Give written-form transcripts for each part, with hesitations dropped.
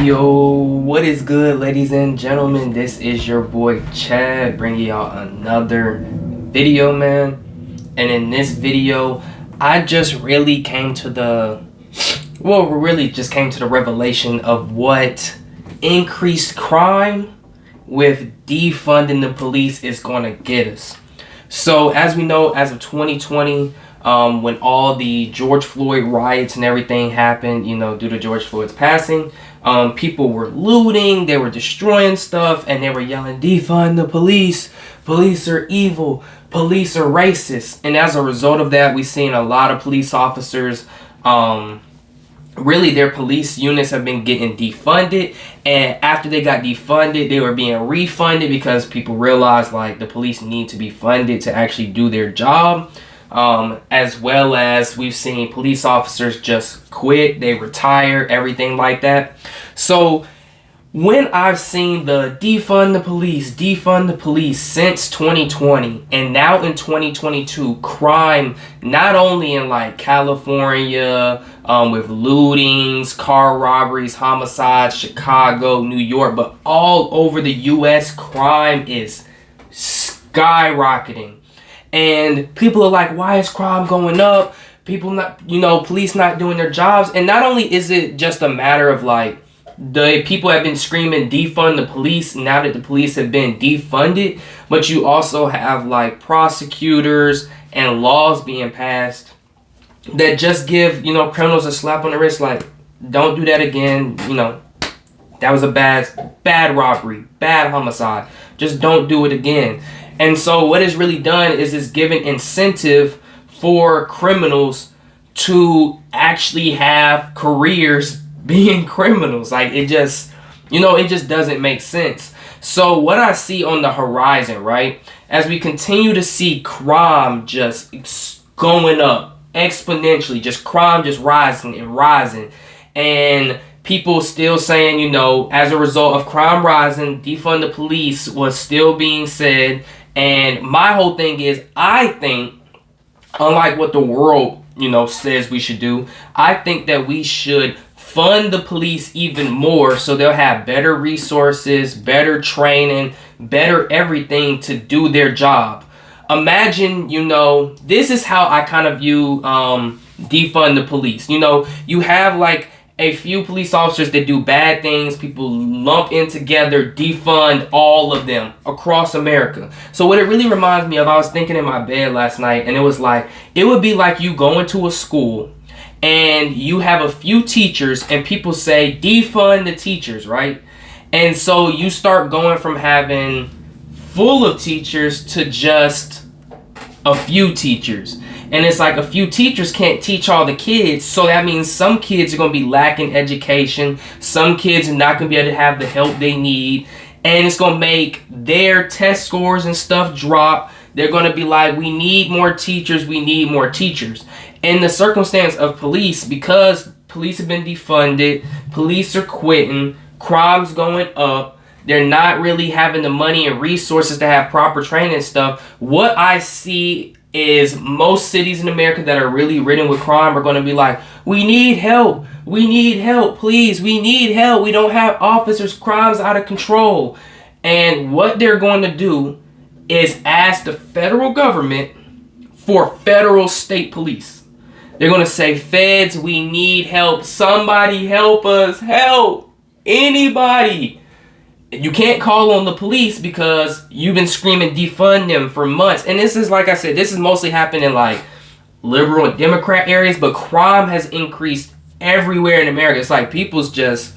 Yo, what is good, ladies and gentlemen? This is your boy Chad bringing y'all another video, man. And in this video, I just really came to the revelation of what increased crime with defunding the police is going to get us. So, as we know, as of 2020, when all the George Floyd riots and everything happened, due to George Floyd's passing, people were looting, they were destroying stuff, and they were yelling, defund the police. Police are evil. Police are racist. And as a result of that, we've seen a lot of police officers, really their police units have been getting defunded. And after they got defunded, they were being refunded because people realized like the police need to be funded to actually do their job. As well as we've seen police officers just quit, they retire, everything like that. So when I've seen the defund the police since 2020 and now in 2022, crime not only in like California, with lootings, car robberies, homicides, Chicago, New York, but all over the US, crime is skyrocketing. And people are like, why is crime going up? Police not doing their jobs. And not only is it just a matter of like, the people have been screaming defund the police now that the police have been defunded, but you also have like prosecutors and laws being passed that just give, criminals a slap on the wrist like, don't do that again. That was a bad robbery, bad homicide. Just don't do it again. And so what it's really done is it's given incentive for criminals to actually have careers being criminals. Like it just doesn't make sense. So what I see on the horizon, right, as we continue to see crime just going up exponentially, just crime just rising and rising, and people still saying, as a result of crime rising, defund the police was still being said. And my whole thing is, I think, unlike what the world, says we should do, I think that we should fund the police even more so they'll have better resources, better training, better everything to do their job. Imagine, this is how I kind of view defund the police. You have like a few police officers that do bad things, people lump in together, defund all of them across America. So what it really reminds me of, I was thinking in my bed last night, and it was like, it would be like you going to a school and you have a few teachers and people say defund the teachers, right? And so you start going from having full of teachers to just a few teachers. And it's like a few teachers can't teach all the kids. So that means some kids are going to be lacking education. Some kids are not going to be able to have the help they need. And it's going to make their test scores and stuff drop. They're going to be like, we need more teachers. We need more teachers. In the circumstance of police, because police have been defunded, police are quitting, crime's going up, they're not really having the money and resources to have proper training and stuff. What I see is most cities in America that are really ridden with crime are going to be like, we need help, please, we need help, we don't have officers, crime's out of control. And what they're going to do is ask the federal government for federal state police. They're going to say, feds, we need help, somebody help us, help, anybody. You can't call on the police because you've been screaming defund them for months. And this is, like I said, this is mostly happening in like liberal and Democrat areas, but crime has increased everywhere in America. It's like people have just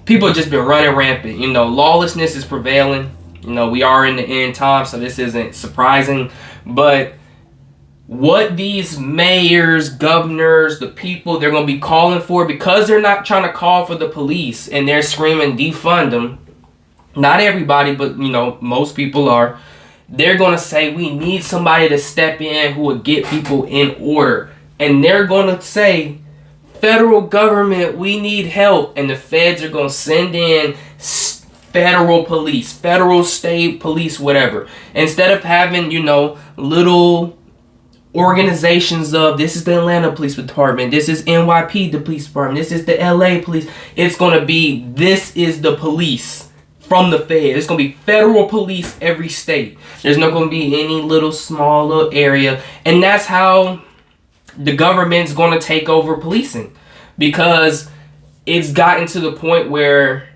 been running rampant. Lawlessness is prevailing. We are in the end time, so this isn't surprising. But what these mayors, governors, the people, they're going to be calling for, because they're not trying to call for the police and they're screaming defund them. Not everybody, but most people are. They're going to say, we need somebody to step in who will get people in order. And they're going to say, federal government, we need help. And the feds are going to send in federal police, federal state police, whatever. Instead of having, little organizations of, this is the Atlanta Police Department, this is NYP, the police department, this is the LA police. It's going to be, this is the police from the Fed. It's going to be federal police every state. There's not going to be any little small little area. And that's how the government's going to take over policing. Because it's gotten to the point where,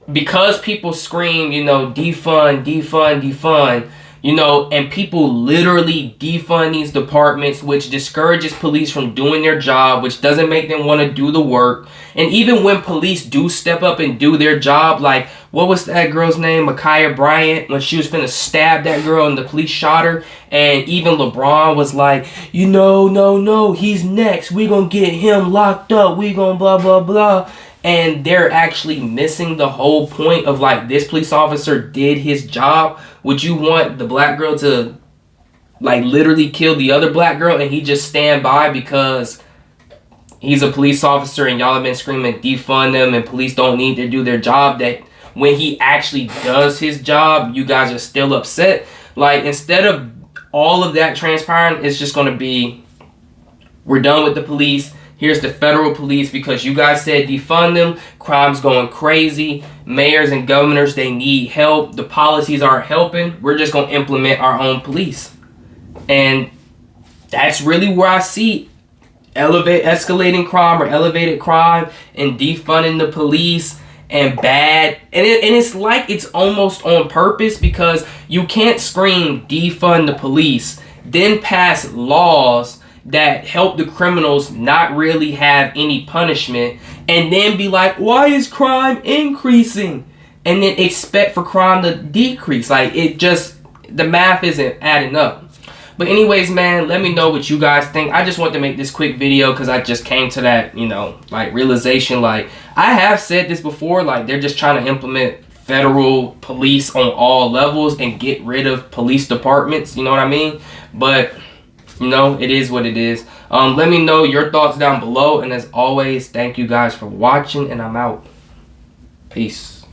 because people scream, you know, defund, defund, defund, you know, and people literally defund these departments, which discourages police from doing their job, which doesn't make them want to do the work. And even when police do step up and do their job, like, what was that girl's name? Ma'Khia Bryant, when she was finna stab that girl and the police shot her. And even LeBron was like, you know, no, he's next. We gonna get him locked up. We gonna blah, blah, blah. And they're actually missing the whole point of, like, this police officer did his job. Would you want the black girl to, like, literally kill the other black girl and he just stand by because he's a police officer and y'all have been screaming defund them and police don't need to do their job, that when he actually does his job, you guys are still upset? Like, instead of all of that transpiring, it's just going to be, we're done with the police. Here's the federal police because you guys said defund them. Crime's going crazy. Mayors and governors, they need help. The policies aren't helping. We're just going to implement our own police. And that's really where I see escalating crime or elevated crime and defunding the police and bad. And it's like it's almost on purpose, because you can't scream defund the police, then pass laws that help the criminals not really have any punishment, and then be like, why is crime increasing? And then expect for crime to decrease. Like, it just, the math isn't adding up. But anyways, man, let me know what you guys think. I just want to make this quick video because I just came to that, you know, like, realization. Like, I have said this before, like, they're just trying to implement federal police on all levels and get rid of police departments, you know what I mean? But, you know, it is what it is. Let me know your thoughts down below. And as always, thank you guys for watching, and I'm out. Peace.